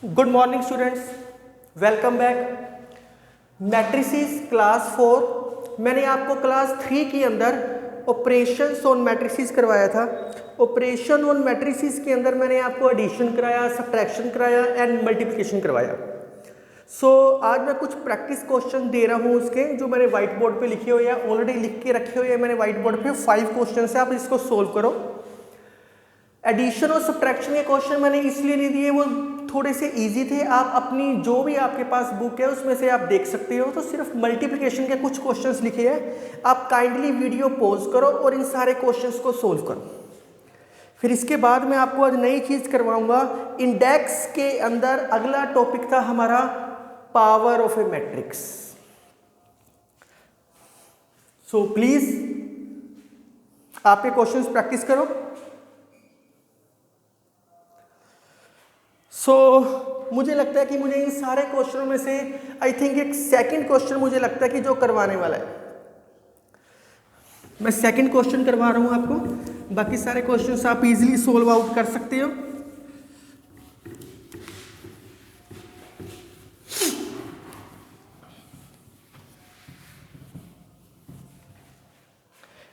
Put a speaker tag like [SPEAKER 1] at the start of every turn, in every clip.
[SPEAKER 1] Good morning students, welcome back. Matrices class 4। मैंने आपको class 3 के अंदर ऑपरेशंस ऑन मैट्रिसेस करवाया था। ऑपरेशन ऑन मैट्रिसेस के अंदर मैंने आपको एडिशन कराया, सब्ट्रैक्शन कराया एंड मल्टीप्लिकेशन करवाया। आज मैं कुछ प्रैक्टिस क्वेश्चन दे रहा हूँ उसके, जो मैंने व्हाइट बोर्ड पे लिखे हुए हैं, ऑलरेडी लिख के रखे हुए हैं मैंने व्हाइट बोर्ड पे। 5 क्वेश्चन है, आप इसको सोल्व करो। एडिशन और सब्ट्रैक्शन के क्वेश्चन मैंने इसलिए नहीं दिए, वो थोड़े से इजी थे। आप अपनी जो भी आपके पास बुक है उसमें से आप देख सकते हो। तो सिर्फ मल्टीप्लिकेशन के कुछ क्वेश्चंस लिखे हैं, आप काइंडली वीडियो पॉज करो और इन सारे क्वेश्चंस को सोल्व करो। फिर इसके बाद मैं आपको आज नई चीज करवाऊंगा। इंडेक्स के अंदर अगला टॉपिक था हमारा power of a matrix. So please आप ये क्वेश्चंस प्रैक्टिस करो। मुझे लगता है कि मुझे इन सारे क्वेश्चनों में से आई थिंक एक सेकंड क्वेश्चन मुझे लगता है कि जो करवाने वाला है, मैं सेकंड क्वेश्चन करवा रहा हूं आपको। बाकी सारे क्वेश्चंस आप इजीली सोल्व आउट कर सकते हो।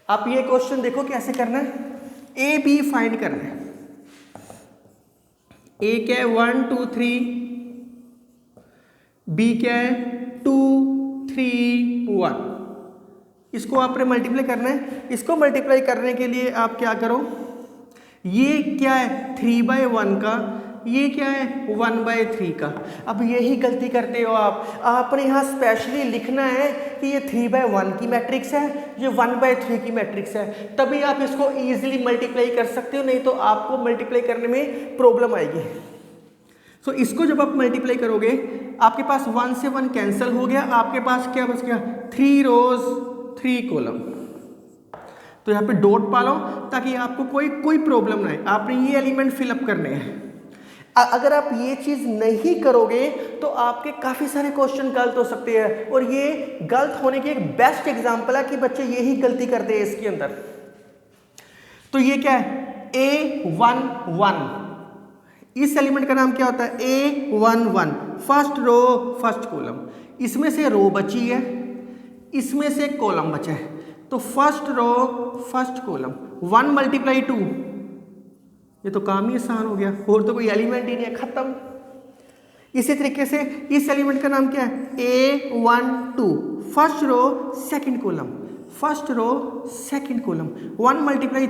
[SPEAKER 1] आप ये क्वेश्चन देखो कैसे करना है। ए बी फाइंड करना है। ए क्या है 1 2 3, बी क्या है 2 3 1। इसको आपने मल्टीप्लाई करना है। इसको मल्टीप्लाई करने के लिए आप क्या करो, ये क्या है 3/1 का, ये क्या है 1/3 का। अब यही गलती करते हो आप। आपने यहाँ स्पेशली लिखना है कि ये 3/1 की मैट्रिक्स है, ये 1/3 की मैट्रिक्स है, तभी आप इसको इजीली मल्टीप्लाई कर सकते हो, नहीं तो आपको मल्टीप्लाई करने में प्रॉब्लम आएगी। इसको जब आप मल्टीप्लाई करोगे, आपके पास 1 से 1 कैंसिल हो गया, आपके पास क्या बच गया 3 रोज 3 कॉलम। तो यहाँ पे डॉट पा लो ताकि आपको कोई प्रॉब्लम ना आए। आपने ये एलिमेंट फिलअप करने हैं। अगर आप ये चीज नहीं करोगे तो आपके काफी सारे क्वेश्चन गलत हो सकते हैं, और ये गलत होने की एक बेस्ट एग्जांपल है कि बच्चे यही गलती करते हैं इसके अंदर। तो ये क्या है A11, इस एलिमेंट का नाम क्या होता है A11, first row first column. इसमें से रो बची है, इसमें से कॉलम बचा है, तो फर्स्ट रो फर्स्ट कॉलम 1 × 2, ये तो काम ही आसान हो गया, और तो कोई एलिमेंट ही नहीं है, खत्म। इसी तरीके से इस एलिमेंट का नाम क्या है A12, first row second column, first row second column 1 ×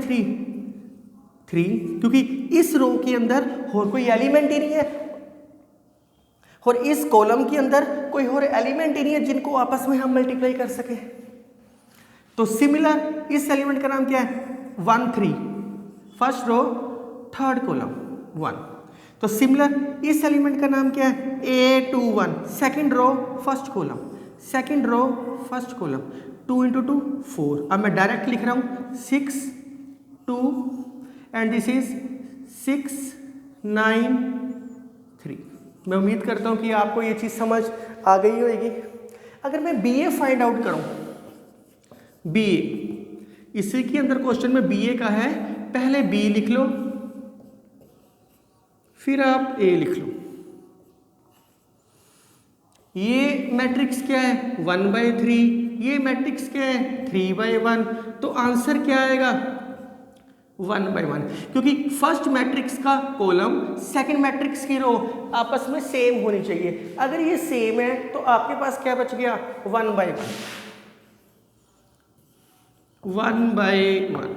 [SPEAKER 1] 3, क्योंकि इस रो के अंदर और कोई एलिमेंट ही नहीं है, और इस कॉलम के अंदर कोई और एलिमेंट ही नहीं है जिनको आपस में हम मल्टीप्लाई कर सके। तो सिमिलर इस एलिमेंट का नाम क्या है 1 3, फर्स्ट रो थर्ड कॉलम 1। तो सिमिलर इस एलिमेंट का नाम क्या है A21, second row first column, second row first column 2 × 2 4। अब मैं डायरेक्ट लिख रहा हूं 6 2 एंड दिस इज 6 9 3। मैं उम्मीद करता हूं कि आपको ये चीज समझ आ गई होगी। अगर मैं BA फाइंड आउट करूं, BA इसी के अंदर क्वेश्चन में BA का है, पहले B लिख लो, फिर आप A लिख लो। ये मैट्रिक्स क्या है 1/3, ये मैट्रिक्स क्या है 3/1, तो आंसर क्या आएगा 1/1, क्योंकि फर्स्ट मैट्रिक्स का कॉलम सेकंड मैट्रिक्स की रो आपस में सेम होनी चाहिए। अगर ये सेम है तो आपके पास क्या बच गया 1/1, 1/1,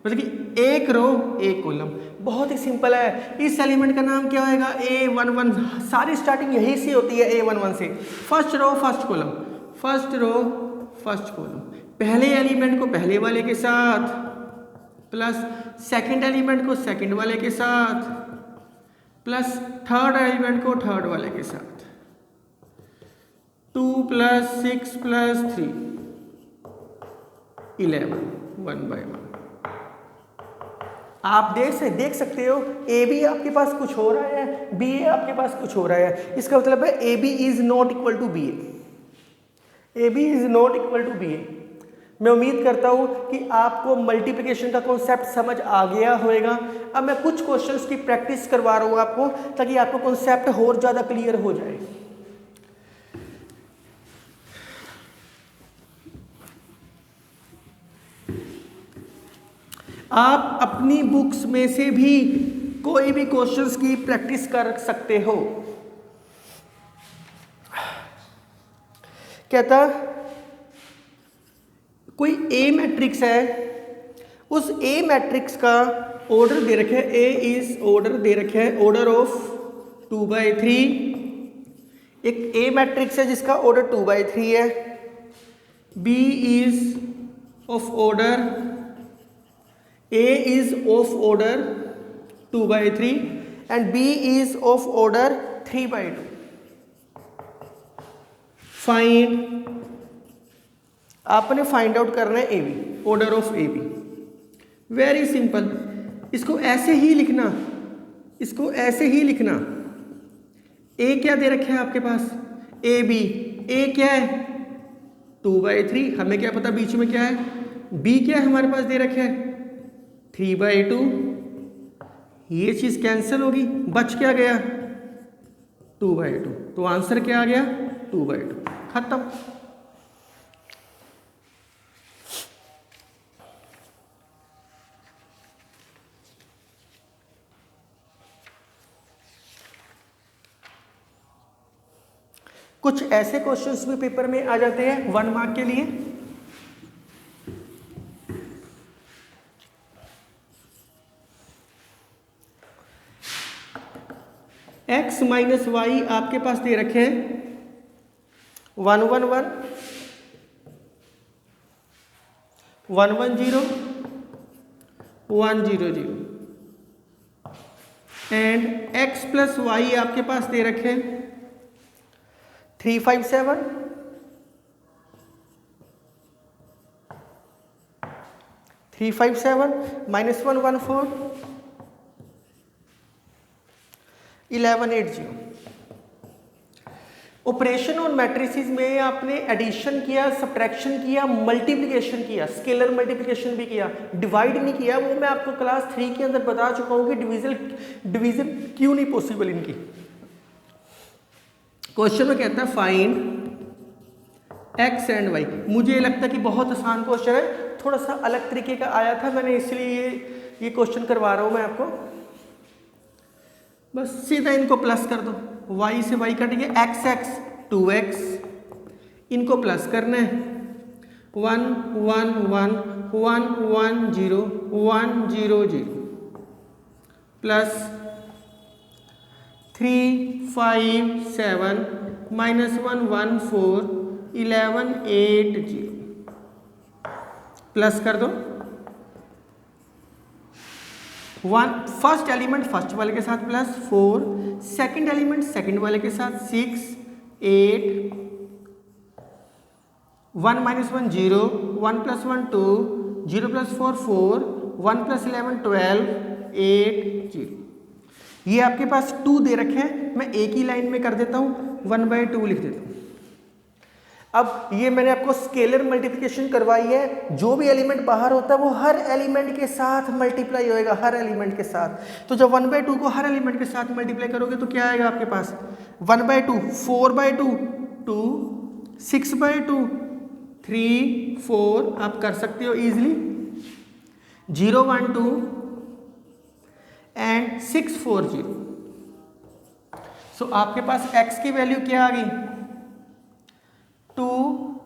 [SPEAKER 1] मतलब कि एक रो एक कॉलम। बहुत ही सिंपल है। इस एलिमेंट का नाम क्या होगा A11, सारी स्टार्टिंग यही से होती है A11 से, first row first column, first row first column. पहले एलिमेंट को पहले वाले के साथ प्लस सेकंड एलिमेंट को सेकंड वाले के साथ प्लस थर्ड एलिमेंट को थर्ड वाले के साथ, 2 + 6 + 3 11, 1/1। आप देख सकते हो AB आपके पास कुछ हो रहा है, BA आपके पास कुछ हो रहा है। इसका मतलब है AB is not equal to BA, AB is not equal to BA। मैं उम्मीद करता हूँ कि आपको मल्टीप्लिकेशन का कॉन्सेप्ट समझ आ गया होगा। अब मैं कुछ क्वेश्चंस की प्रैक्टिस करवा रहा हूँ आपको, ताकि आपको कॉन्सेप्ट और ज़्यादा क्लियर हो जाए। आप अपनी बुक्स में से भी कोई भी क्वेश्चंस की प्रैक्टिस कर सकते हो। कहता कोई ए मैट्रिक्स है, उस ए मैट्रिक्स का ऑर्डर दे रखे है, ए इज ऑर्डर दे रखे है ऑर्डर ऑफ 2/3। एक ए मैट्रिक्स है जिसका ऑर्डर 2/3 है। B is of order, A is of order 2/3 and B is of order 3/2। Find, आपने फाइंड आउट करना है A B, order of A B. Very simple, इसको ऐसे ही लिखना, इसको ऐसे ही लिखना। ए क्या दे रखे है आपके पास, ए बी। ए क्या है 2/3, हमें क्या पता बीच में क्या है। बी क्या है हमारे पास दे रखे है 3/2। ये चीज कैंसिल होगी, बच क्या गया 2/2। तो आंसर क्या आ गया 2/2, खत्म। कुछ ऐसे क्वेश्चंस भी पेपर में आ जाते हैं 1 मार्क के लिए। x माइनस वाई आपके पास दे रखे हैं 1 1 1 1 1 0 1 0 0 एंड x प्लस वाई आपके पास दे रखे हैं 3 5 7 3 5 7 -1 1 4 11 8 0। ऑपरेशन और मैट्रिसेस में आपने एडिशन किया, सब्ट्रैक्शन किया, मल्टीप्लिकेशन किया, स्केलर मल्टीप्लिकेशन भी किया, डिवाइड नहीं किया। वो मैं आपको क्लास 3 के अंदर बता चुका हूं कि डिवीजन क्यों नहीं पॉसिबल इनकी। क्वेश्चन में कहता है फाइंड एक्स एंड वाई। मुझे लगता है कि बहुत आसान क्वेश्चन है, थोड़ा सा अलग तरीके का आया था, मैंने इसलिए ये क्वेश्चन करवा रहा हूं मैं आपको। बस सीधा इनको प्लस कर दो, y से y कटेंगे, x x 2x, इनको प्लस करना है 1 1 1 1 1 0 1 0 0 प्लस 3 5 7 -1 1 4 11 8 0 प्लस कर दो। फर्स्ट एलिमेंट फर्स्ट वाले के साथ प्लस 4, सेकंड एलिमेंट सेकंड वाले के साथ 6 8 1 -1 0 1 + 1 2 0 + 4 4 1 + 11 12 8 0। ये आपके पास 2 दे रखे हैं, मैं एक ही लाइन में कर देता हूँ 1/2 लिख देता हूँ। अब ये मैंने आपको स्केलर मल्टीप्लिकेशन करवाई है, जो भी एलिमेंट बाहर होता है वो हर एलिमेंट के साथ मल्टीप्लाई होएगा, हर एलिमेंट के साथ। तो जब 1/2 को हर एलिमेंट के साथ मल्टीप्लाई करोगे तो क्या आएगा आपके पास 1/2 4/2 2 6/2 3 4 आप कर सकते हो इजीली 0 1 2 एंड 6 4 0। सो आपके पास x की वैल्यू क्या आ गई 2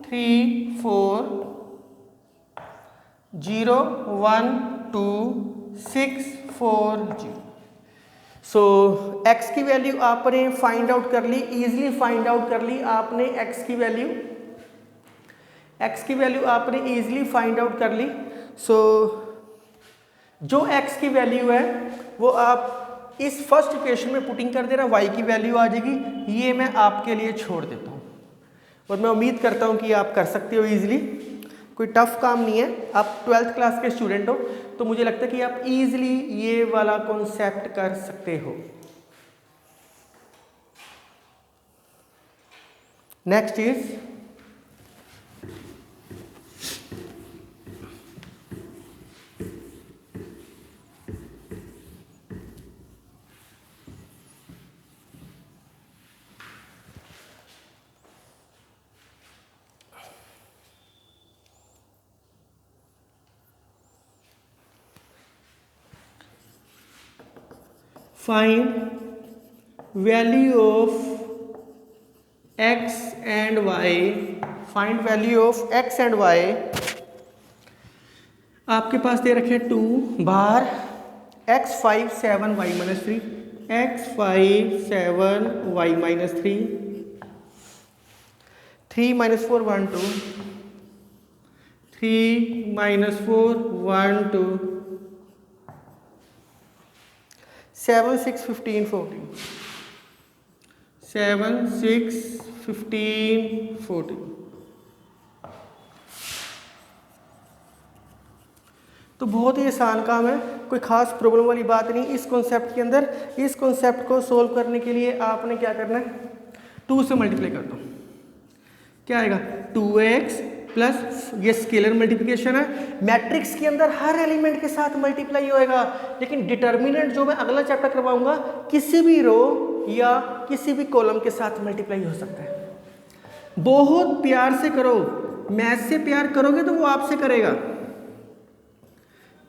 [SPEAKER 1] 3 4 0 1 2 6 4 0। सो x की वैल्यू आपने फाइंड आउट कर ली, इजीली फाइंड आउट कर ली आपने x की वैल्यू आपने इजीली फाइंड आउट कर ली। सो जो x की वैल्यू है वो आप इस फर्स्ट इक्वेशन में पुटिंग कर देना, y की वैल्यू आ जाएगी। ये मैं आपके लिए छोड़ देता हूँ और मैं उम्मीद करता हूँ कि आप कर सकते हो इजीली, कोई टफ काम नहीं है। आप 12th क्लास के स्टूडेंट हो तो मुझे लगता है कि आप इजीली ये वाला कॉन्सेप्ट कर सकते हो। Next is find value of x and y, find value of x and y. आपके पास दे रखे 2 बार x5 7 y minus 3, x5 7 y minus 3, 3 minus 4 1 2, 3 minus 4 1 2, 7 6 15 14, 7 6 15 14। तो बहुत ही आसान काम है, कोई खास प्रॉब्लम वाली बात नहीं इस कॉन्सेप्ट के अंदर। इस कॉन्सेप्ट को सोल्व करने के लिए आपने क्या करना है, 2 से मल्टीप्लाई कर दो, क्या आएगा 2x प्लस, ये स्केलर मल्टीप्लिकेशन है। मैट्रिक्स के अंदर हर एलिमेंट के साथ मल्टीप्लाई होएगा, लेकिन डिटर्मिनेंट जो मैं अगला चैप्टर करवाऊंगा किसी भी रो या किसी भी कॉलम के साथ मल्टीप्लाई हो सकता है। बहुत प्यार से करो, मैथ से प्यार करोगे तो वो आपसे करेगा।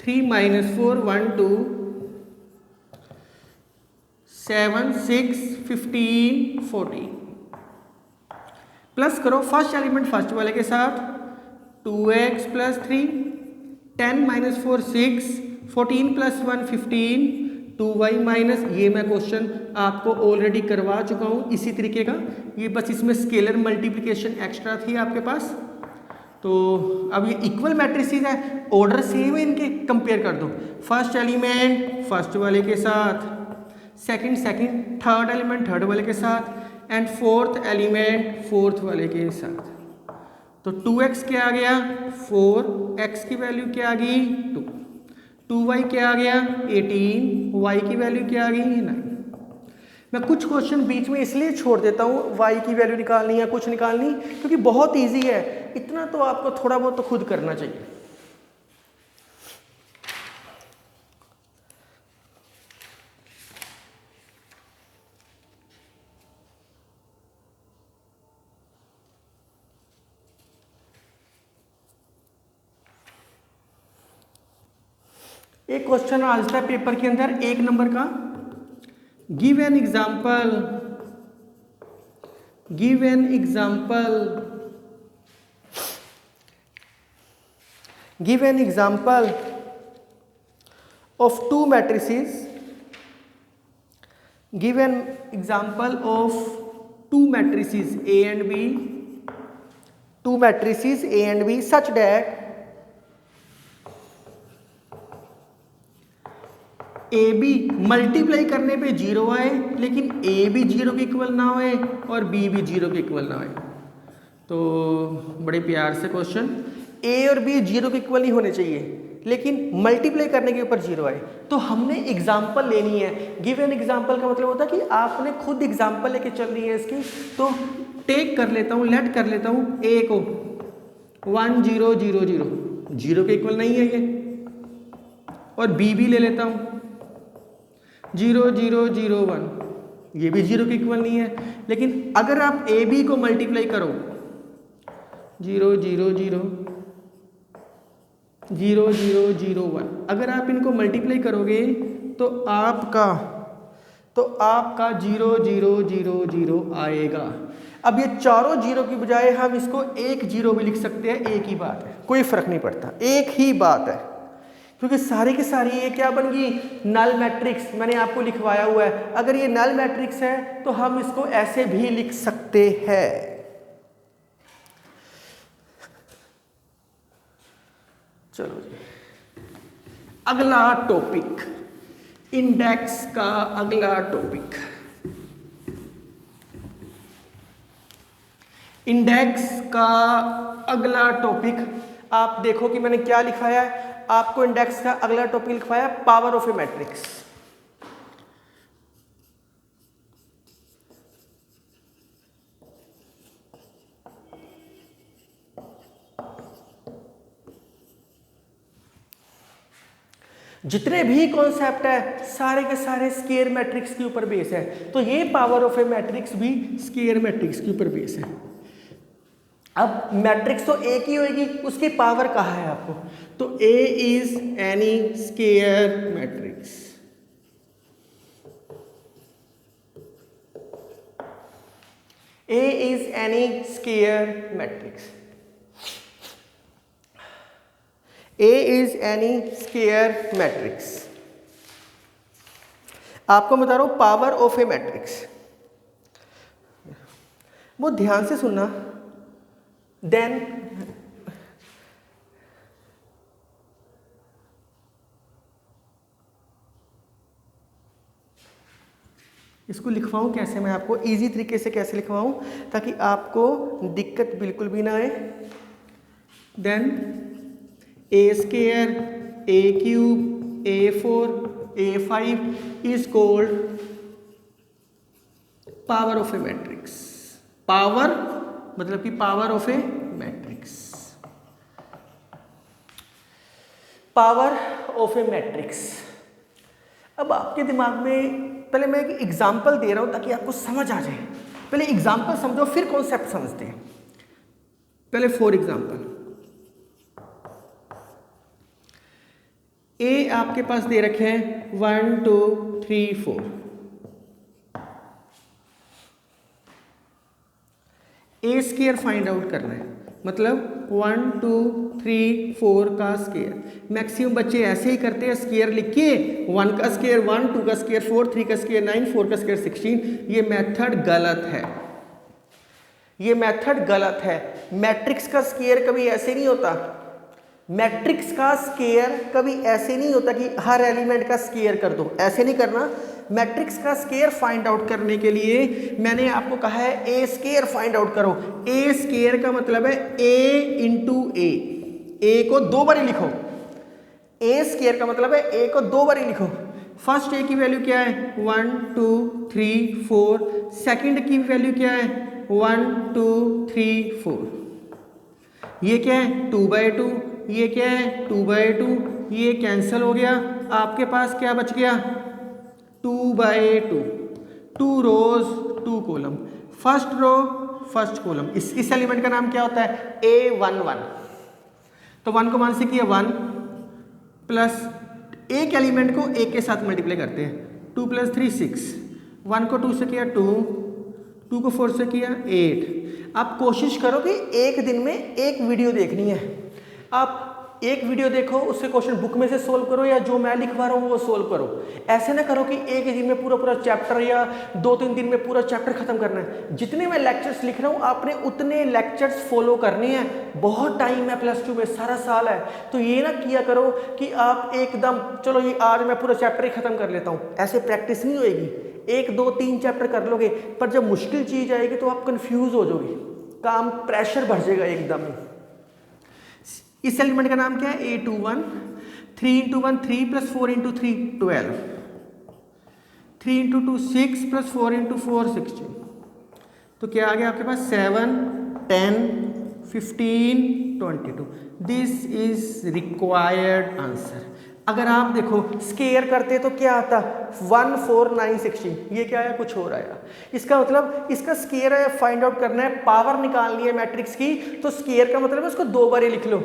[SPEAKER 1] 3 minus 4 1 2, 7 6 15 14, प्लस करो फर्स्ट एलिमेंट फर्स्ट वाले के साथ, 2x plus 3, 10 minus 4 6, 14 plus 1 15, 2y minus, ये मैं क्वेश्चन आपको ऑलरेडी करवा चुका हूँ इसी तरीके का, ये बस इसमें स्केलर मल्टीप्लिकेशन एक्स्ट्रा थी आपके पास। तो अब ये इक्वल मैट्रिसेस है, ऑर्डर सेम है इनके, कंपेयर कर दो। फर्स्ट एलिमेंट फर्स्ट वाले के साथ, सेकंड थर्ड एलिमेंट थर्ड वाले के साथ, एंड फोर्थ एलिमेंट फोर्थ वाले के साथ। तो 2x क्या आ गया 4, x की वैल्यू क्या आ गई 2, 2y क्या आ गया 18, y की वैल्यू क्या आ गई 9। मैं कुछ क्वेश्चन बीच में इसलिए छोड़ देता हूँ y की वैल्यू निकालनी या कुछ निकालनी, क्योंकि बहुत ईजी है, इतना तो आपको थोड़ा बहुत तो खुद करना चाहिए। एक क्वेश्चन आ जाता है पेपर के अंदर 1 नंबर का, give an example, give an example, give an example of 2 matrices, give an example of 2 matrices A and B, 2 matrices A and B such that A B multiply करने पे 0 आए, लेकिन ए भी 0 के इक्वल ना होए और बी भी 0 के इक्वल ना होए। तो बड़े प्यार से क्वेश्चन, ए और बी 0 के इक्वल नहीं होने चाहिए, लेकिन मल्टीप्लाई करने के ऊपर 0 आए। तो हमने एग्जाम्पल लेनी है। गिव एन एग्जाम्पल का मतलब होता है कि आपने खुद एग्जाम्पल लेके चल रही है इसकी। तो टेक कर लेता हूँ, लेट कर लेता हूँ ए को 1 0 0 0, 0 के इक्वल नहीं है ये, और बी भी ले लेता हूँ 0 0 0 1, ये भी 0 के इक्वल नहीं है। लेकिन अगर आप ए बी को मल्टीप्लाई करो 0 0 0 0 0 0 1, अगर आप इनको मल्टीप्लाई करोगे तो आपका 0 0 0 0 आएगा। अब ये चारों 0 की बजाय हम इसको 1 0 भी लिख सकते हैं, एक ही बात है, कोई फर्क नहीं पड़ता, एक ही बात है, क्योंकि सारी की सारी ये क्या बन गई नल मैट्रिक्स। मैंने आपको लिखवाया हुआ है, अगर ये नल मैट्रिक्स है तो हम इसको ऐसे भी लिख सकते हैं। चलो जी, अगला टॉपिक, इंडेक्स का अगला टॉपिक, इंडेक्स का अगला टॉपिक। आप देखो कि मैंने क्या लिखवाया है, आपको इंडेक्स का अगला टॉपिक लिखवाया पावर ऑफ ए मैट्रिक्स। जितने भी कॉन्सेप्ट है सारे के सारे स्केयर मैट्रिक्स के ऊपर बेस है, तो ये पावर ऑफ ए मैट्रिक्स भी स्केयर मैट्रिक्स के ऊपर बेस है। अब मैट्रिक्स तो एक ही होगी, उसकी पावर कहाँ है आपको, तो A is any square matrix. A is any square matrix. A is any square matrix. आपको बता रहा हूं पावर ऑफ ए मैट्रिक्स, वो ध्यान से सुनना। देन इसको लिखवाऊं कैसे, मैं आपको इजी तरीके से कैसे लिखवाऊं ताकि आपको दिक्कत बिल्कुल भी ना आए। Then A square A cube A 4 A 5 is called power of a matrix. Power मतलब कि power of a matrix, power of a matrix. अब आपके दिमाग में पहले मैं एक एग्जाम्पल दे रहा हूं ताकि आपको समझ आ जाए। पहले एग्जाम्पल समझो फिर कॉन्सेप्ट समझते हैं। पहले फॉर एग्जाम्पल ए आपके पास दे रखे हैं 1 2 3 4। ए स्क्वायर फाइंड आउट करना है, मतलब 1 2 3 4 का स्क्वायर। मैक्सिमम बच्चे ऐसे ही करते हैं, स्क्वायर लिख के 1 का स्क्वायर 1 2 का स्क्वायर 4 3 का स्क्वायर 9 4 का स्क्वायर 16। ये मेथड गलत है, ये मेथड गलत है। मैट्रिक्स का स्क्वायर कभी ऐसे नहीं होता, मैट्रिक्स का स्क्वायर कभी ऐसे नहीं होता कि हर एलिमेंट का स्क्वायर कर दो, ऐसे नहीं करना। मैट्रिक्स का स्क्वायर फाइंड आउट करने के लिए मैंने आपको कहा है ए स्क्वायर फाइंड आउट करो। ए स्क्वायर का मतलब है ए इंटू ए को 2 बार लिखो। ए स्क्वायर का मतलब है ए को 2 बार लिखो। फर्स्ट ए की वैल्यू क्या है 1 2 3 4, सेकंड की वैल्यू क्या है 1 2 3 4। ये क्या है 2/2, ये क्या है 2/2, ये कैंसिल हो गया। आपके पास क्या बच गया 2/2, 2 rows 2 column, first row first column. इस एलिमेंट का नाम क्या होता है A11। तो 1 को 1 से किया 1 प्लस एक एलिमेंट को एक के साथ मल्टीप्लाई करते हैं 2 + 3 6, 1 को 2 से किया 2, 2 को 4 से किया 8। आप कोशिश करो कि एक दिन में एक वीडियो देखनी है। आप एक वीडियो देखो, उससे क्वेश्चन बुक में से सोल्व करो या जो मैं लिखवा रहा हूँ वो सोल्व करो। ऐसे ना करो कि एक ही दिन में पूरा चैप्टर या 2-3 दिन में पूरा चैप्टर खत्म करना है। जितने मैं लेक्चर्स लिख रहा हूँ आपने उतने लेक्चर्स फॉलो करने हैं। बहुत टाइम है, +2 में सारा साल है। तो ये ना किया करो कि आप एकदम चलो ये आज मैं पूरा चैप्टर ही खत्म कर लेता हूँ, ऐसे प्रैक्टिस नहीं होएगी। 1 2 3 चैप्टर कर लोगे, पर जब मुश्किल चीज आएगी तो आप कंफ्यूज हो जाओगे, काम प्रेशर बढ़ जाएगा एकदम ही। इस एलिमेंट का नाम क्या है A21। 3 × 1 3 + 4 × 3 12, 3 × 2 6 + 4 × 4 16। तो क्या आ गया आपके पास 7 10 15 22। This is required answer. अगर आप देखो स्क्वायर करते तो क्या आता 1 4 9 16। ये क्या आया कुछ और आया। इसका मतलब इसका स्क्वायर है, फाइंड आउट करना है, पावर निकालनी है मैट्रिक्स की। तो स्क्वायर का मतलब है उसको 2 बार लिख लो।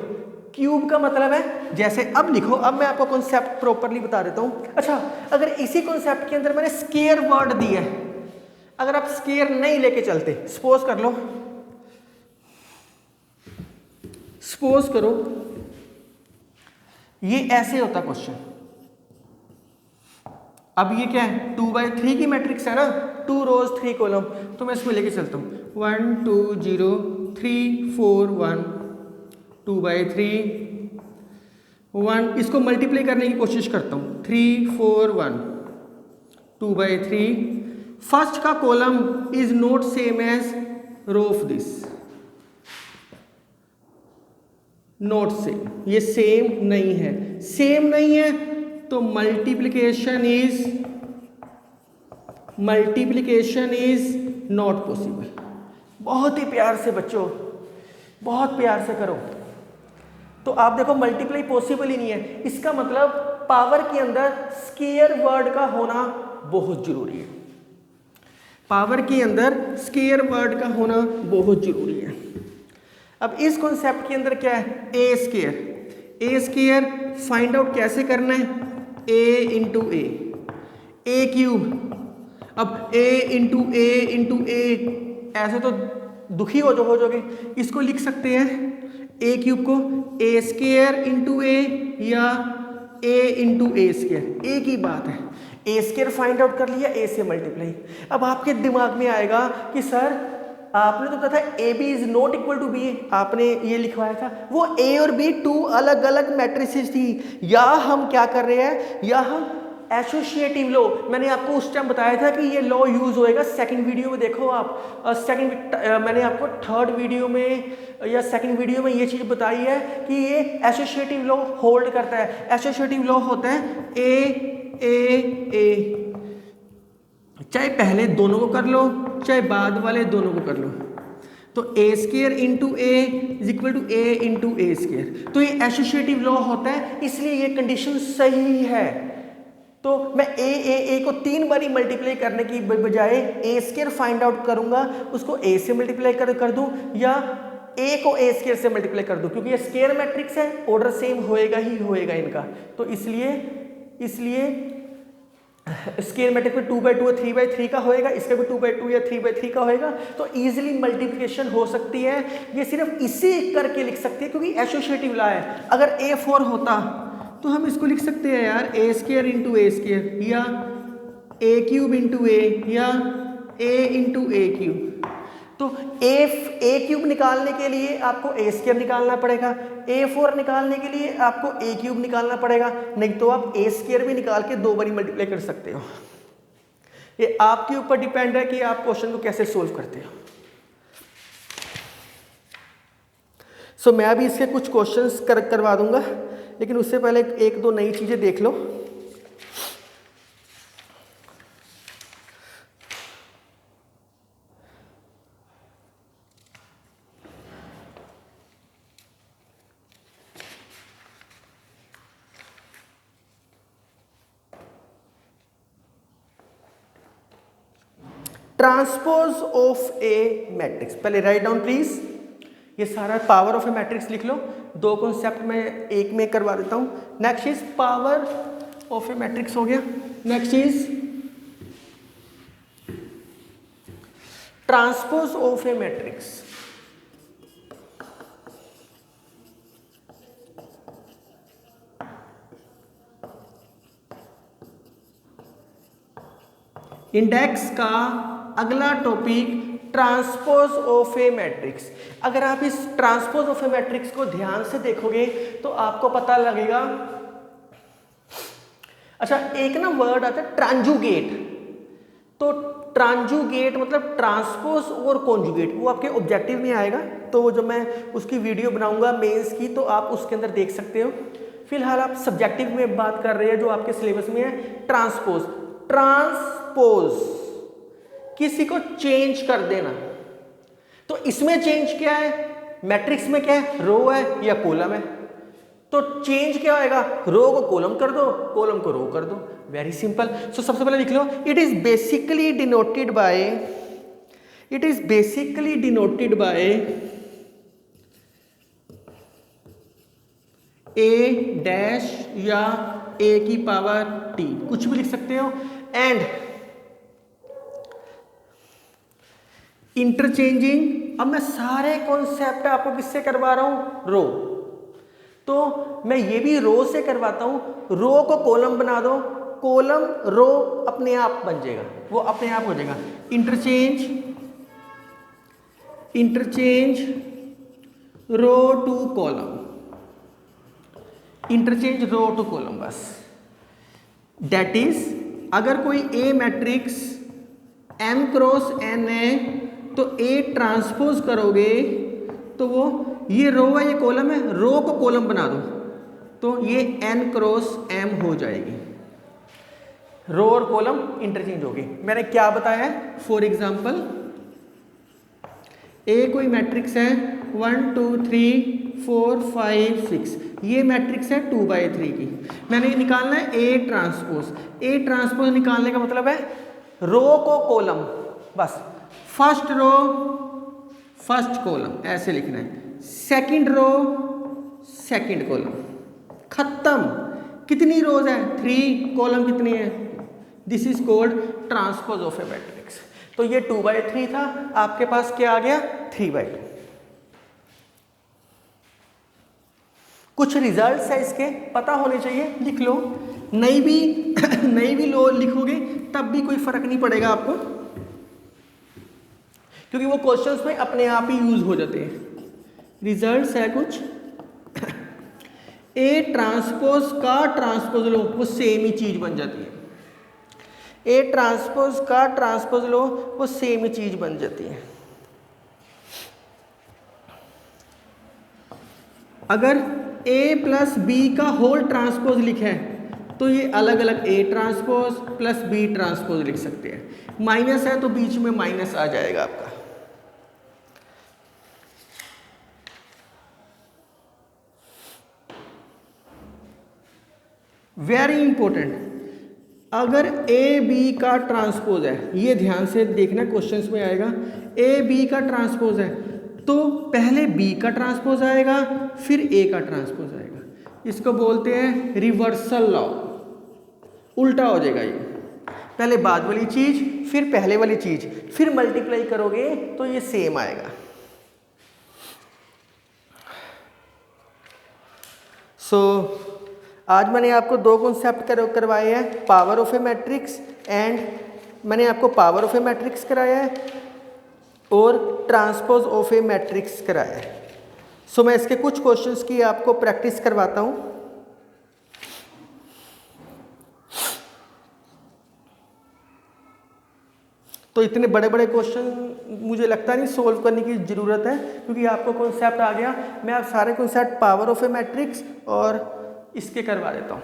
[SPEAKER 1] क्यूब का मतलब है जैसे अब लिखो, अब मैं आपको कॉन्सेप्ट प्रॉपर्ली बता देता हूं। अच्छा, अगर इसी कॉन्सेप्ट के अंदर मैंने स्क्वायर वर्ड दिया है, अगर आप स्क्वायर नहीं लेके चलते, सपोज कर लो, सपोज करो ये ऐसे होता क्वेश्चन। अब ये क्या है 2/3 की मैट्रिक्स है ना, 2 रोज 3 कॉलम। तो मैं इसमें लेके चलता हूं 1 2 0 3 4 1 2/3 1। इसको मल्टीप्लाई करने की कोशिश करता हूं 3 4 1 2/3। फर्स्ट का column is not same as row of this, not same, ये सेम नहीं है। सेम नहीं है तो मल्टीप्लिकेशन इज नॉट पॉसिबल। बहुत ही प्यार से बच्चों, बहुत प्यार से करो। तो आप देखो मल्टीप्लाई पॉसिबल ही नहीं है। इसका मतलब पावर के अंदर स्क्वायर वर्ड का होना बहुत जरूरी है। पावर के अंदर स्क्वायर वर्ड का होना बहुत जरूरी है। अब इस कॉन्सेप्ट के अंदर क्या है ए स्क्वायर फाइंड आउट कैसे करना है A × A क्यूब। अब A × A × A ऐसे तो दुखी हो जाओगे। इसको लिख सकते हैं ए क्यूब को ए स्क्वायर इंटू ए या ए इंटू ए स्क्वायर, एक ही बात है। ए स्क्वायर फाइंड आउट कर लिया, ए से मल्टीप्लाई। अब आपके दिमाग में आएगा कि सर आपने तो कहा था A B is not equal to B, आपने ये लिखवाया था, वो ए और बी टू अलग अलग मैट्रिसेस थी। या हम क्या कर रहे हैं, या हम एसोसिएटिव लॉ, मैंने आपको उस टाइम बताया था कि ये लॉ यूज होएगा सेकंड वीडियो में, देखो आप मैंने आपको थर्ड वीडियो में या सेकंड वीडियो में ये चीज़ बताई है कि ये एसोसिएटिव लॉ होल्ड करता है। एसोसिएटिव लॉ होता है ए, चाहे पहले दोनों को कर लो चाहे बाद वाले दोनों को कर लो, तो A square into A is equal to A into A square. तो ये एसोसिएटिव लॉ होता है, इसलिए ये कंडीशन सही है। तो मैं ए को 3 बारी मल्टीप्लाई करने की बजाय ए स्क्वायर फाइंड आउट करूंगा, उसको ए से मल्टीप्लाई कर दूं या ए को ए स्क्वायर से मल्टीप्लाई कर दूं, क्योंकि ये स्क्वायर मैट्रिक्स है, ऑर्डर सेम होएगा ही होएगा इनका। तो इसलिए स्क्वायर मैट्रिक्स में 2/2 और 3/3 का होएगा, इसका भी 2/2 या 3/3 का होएगा। तो इजीली मल्टीप्लिकेशन हो सकती है, ये सिर्फ इसे करके लिख सकती है क्योंकि एसोसिएटिव लॉ है। अगर A4 होता तो हम इसको लिख सकते हैं यार ए स्क्वायर इंटू ए स्क्वायर या ए क्यूब इंटू ए या ए इंटू ए क्यूब। तो ए क्यूब निकालने के लिए आपको ए स्क्वायर निकालना पड़ेगा, A4 निकालने के लिए आपको ए क्यूब निकालना पड़ेगा, नहीं तो आप ए स्क्वायर भी निकाल के 2 बारी मल्टीप्लाई कर सकते हो। ये आपके ऊपर डिपेंड है कि आप क्वेश्चन को कैसे सोल्व करते हो। सो मैं अभी इसके कुछ क्वेश्चंस करवा दूंगा, लेकिन उससे पहले एक दो नई चीजें देख लो। ट्रांसपोज ऑफ ए मैट्रिक्स, पहले राइट डाउन प्लीज। ये सारा पावर ऑफ ए मैट्रिक्स लिख लो, 2 कॉन्सेप्ट में एक में करवा देता हूं। Next is power of a matrix हो गया, next is transpose of a matrix. Index का अगला topic transpose of a matrix. अगर आप इस ट्रांसपोज ऑफ ए मैट्रिक्स को ध्यान से देखोगे तो आपको पता लगेगा। अच्छा, एक ना वर्ड आता है ट्रांजुगेट। तो ट्रांजुगेट मतलब ट्रांसपोज और कॉन्जुगेट, वो आपके ऑब्जेक्टिव में आएगा, तो जो मैं उसकी वीडियो बनाऊंगा मेंस की, तो आप उसके अंदर देख सकते हो। फिलहाल आप सब्जेक्टिव में बात कर रहे हैं जो आपके सिलेबस में है। ट्रांसपोज, ट्रांसपोज किसी को चेंज कर देना। तो इसमें चेंज क्या है, मैट्रिक्स में क्या है, रो है या कॉलम है। तो चेंज क्या होएगा, रो को कॉलम कर दो, कॉलम को रो कर दो, वेरी सिंपल। सो सबसे पहले लिख लो, it is basically denoted by A dash या ए की पावर टी, कुछ भी लिख सकते हो। एंड इंटरचेंजिंग, अब मैं सारे कॉन्सेप्ट आपको किससे करवा रहा हूं, रो। तो मैं ये भी रो से करवाता हूं। रो को कॉलम बना दो, कॉलम रो अपने आप बन जाएगा, वो अपने आप हो जाएगा। Interchange row to column, interchange row to column, बस। दैट इज अगर कोई A matrix m cross n है तो ए ट्रांसपोज करोगे तो वो ये रो है ये कॉलम है, रो को कॉलम बना दो तो ये n क्रॉस m हो जाएगी। रो और कॉलम इंटरचेंज होगी। मैंने क्या बताया है, फॉर एग्जाम्पल ए कोई मैट्रिक्स है 1 2 3 4 5 6, ये मैट्रिक्स है 2/3 की। मैंने निकालना है ए ट्रांसपोज। ए ट्रांसपोज निकालने का मतलब है रो को कॉलम, बस। फर्स्ट रो फर्स्ट कॉलम ऐसे लिखना है, सेकंड रो सेकंड कॉलम, खत्म। कितनी रोज है, 3, कॉलम कितनी है, this is called transpose of a matrix. तो ये 2/3 था, आपके पास क्या आ गया 3/2। कुछ रिजल्ट्स है इसके पता होने चाहिए, लिख लो। नहीं भी लो लिखोगे तब भी कोई फर्क नहीं पड़ेगा आपको, क्योंकि वो क्वेश्चंस में अपने आप ही यूज हो जाते हैं। रिजल्ट्स है कुछ, ए ट्रांसपोज का ट्रांसपोज लो, वो सेम ही चीज बन जाती है। ए ट्रांसपोज का ट्रांसपोज लो, वो सेम ही चीज बन जाती है। अगर ए प्लस बी का होल ट्रांसपोज लिखा है तो ये अलग अलग A transpose plus B transpose लिख सकते हैं। माइनस है तो बीच में माइनस आ जाएगा आपका। वेरी इंपॉर्टेंट, अगर ए बी का ट्रांसपोज है, ये ध्यान से देखना क्वेश्चंस में आएगा, ए बी का ट्रांसपोज है तो पहले बी का ट्रांसपोज आएगा फिर ए का ट्रांसपोज आएगा। इसको बोलते हैं रिवर्सल लॉ, उल्टा हो जाएगा ये, पहले बाद वाली चीज फिर पहले वाली चीज, फिर मल्टीप्लाई करोगे तो ये सेम आएगा। आज मैंने आपको दो कॉन्सेप्ट करवाए हैं, power of a matrix and मैंने आपको पावर ऑफ ए मैट्रिक्स कराया है और ट्रांसपोज ऑफ ए मैट्रिक्स कराया है। मैं इसके कुछ क्वेश्चंस की आपको प्रैक्टिस करवाता हूं। तो इतने बड़े बड़े क्वेश्चन मुझे लगता नहीं सोल्व करने की ज़रूरत है, क्योंकि आपको कॉन्सेप्ट आ गया। मैं आप सारे concept power of a matrix और इसके करवा देता हूं,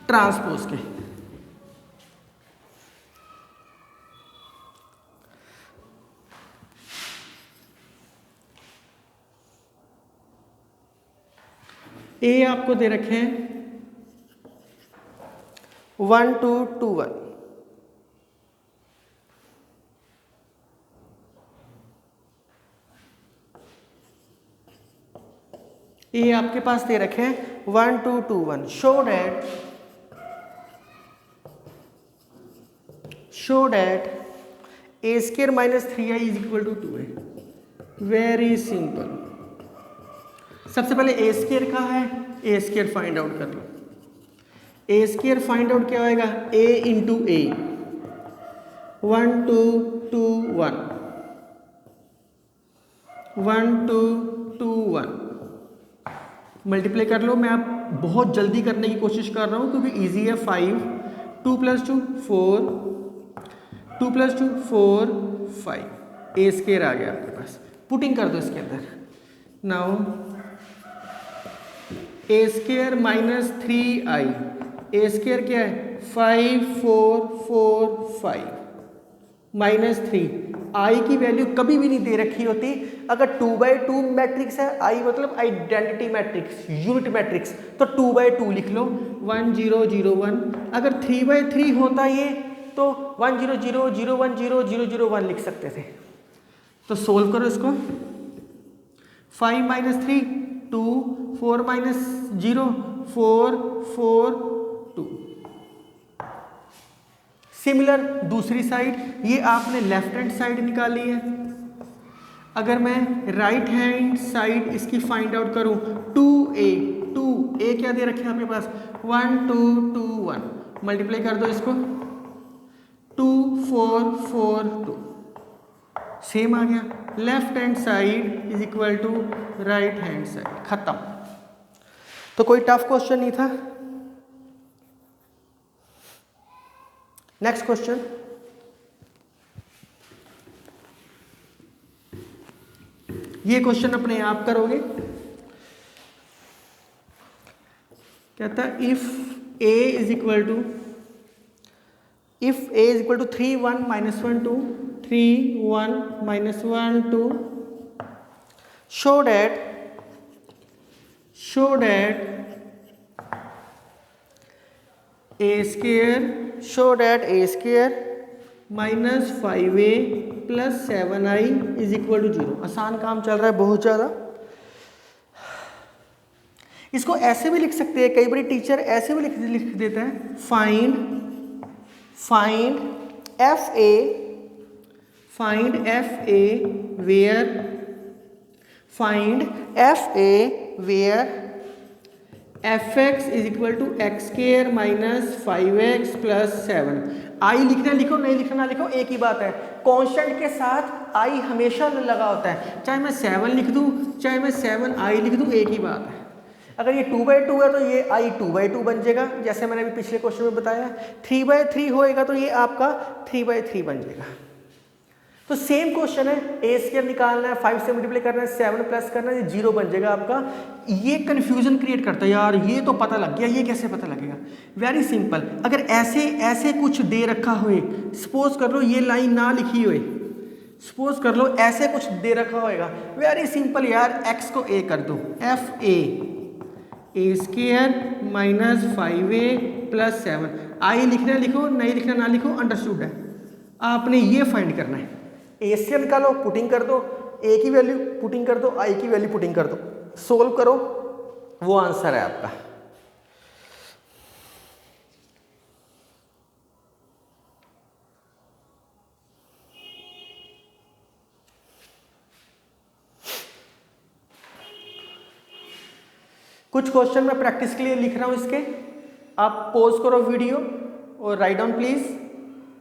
[SPEAKER 1] ट्रांसपोज के। ए आपको दे रखे हैं 1 2 2 1, ए आपके पास दे रखे हैं 1 2 2 1। Show that a square minus 3i is equal to 2a। Very simple, सबसे पहले ए स्क्वायर का है, ए स्क्वायर फाइंड आउट कर लो। ए स्क्वायर फाइंड आउट क्या होएगा, ए इंटू ए, 1 2 2 1 1 2 2 1 मल्टीप्लाई कर लो। मैं आप बहुत जल्दी करने की कोशिश कर रहा हूँ क्योंकि इजी है। 5 2 + 2 4 2 + 2 4 5, ए स्क्वायर आ गया आपके पास। पुटिंग कर दो इसके अंदर। नाउ ए स्क्वायर माइनस 3i, ए स्क्वायर क्या है 5 4 4 5 माइनस 3। आई की वैल्यू कभी भी नहीं दे रखी होती। अगर 2/2 मैट्रिक्स है, आई मतलब आइडेंटिटी मैट्रिक्स, यूनिट मैट्रिक्स, तो 2/2 लिख लो 1 0 0 1। अगर 3/3 होता ये तो 1 0 0 0 1 0 0 0 1 लिख सकते थे। तो सोल्व करो इसको। 5 - 3 2 4 - 0 4 4 2। सिमिलर दूसरी साइड, ये आपने लेफ्ट हैंड साइड निकाली है। अगर मैं राइट हैंड साइड इसकी फाइंड आउट करूं 2a क्या दे रखे हैं आपके पास 1 2 2 1 मल्टीप्लाई कर दो इसको 2 4 4 2 सेम आ गया। Left hand side is equal to right hand side, खत्म। तो कोई टफ क्वेश्चन नहीं था। नेक्स्ट क्वेश्चन, ये क्वेश्चन अपने आप करोगे। कहता है if a is equal to 3 1 -1 2 3 1 -1 2 show that a square minus 5a plus 7i is equal to 0। आसान काम चल रहा है बहुत ज़्यादा। इसको ऐसे भी लिख सकते हैं, कई बार टीचर ऐसे भी लिख देता है find fa find f a where f x is equal to x square minus 5x plus 7। I लिखना लिखो, नहीं लिखना ना लिखो, एक ही बात है। कांस्टेंट के साथ आई हमेशा लगा होता है, चाहे मैं 7 लिख दूं चाहे मैं 7i लिख दूं, एक ही बात है। अगर ये 2/2 है तो ये i 2/2 बन जाएगा, जैसे मैंने अभी पिछले क्वेश्चन में बताया। 3/3 होएगा तो ये आपका 3/3 बन जाएगा। तो सेम क्वेश्चन है, ए स्क्वायर निकालना है, 5 से मल्टीप्लाई करना है, 7 प्लस करना है, ये 0 बन जाएगा आपका। ये कंफ्यूजन क्रिएट करता है यार, ये तो पता लग गया, ये कैसे पता लगेगा? वेरी सिंपल, अगर ऐसे कुछ दे रखा होए, सपोज कर लो ये लाइन ना लिखी होए, सपोज कर लो ऐसे कुछ दे रखा होएगा, वेरी सिंपल यार, x को a कर दो, F A square minus 5a plus 7। I लिखना लिखो, नहीं लिखना ना लिखो, अंडरस्टूड है। आपने ये फाइंड करना है, ए स्क्वायर निकालो, पुटिंग कर दो, ए की वैल्यू पुटिंग कर दो, आई की वैल्यू पुटिंग कर दो, सोल्व करो, वो आंसर है आपका। कुछ क्वेश्चन मैं प्रैक्टिस के लिए लिख रहा हूं इसके, आप पॉज करो वीडियो और राइट डाउन प्लीज।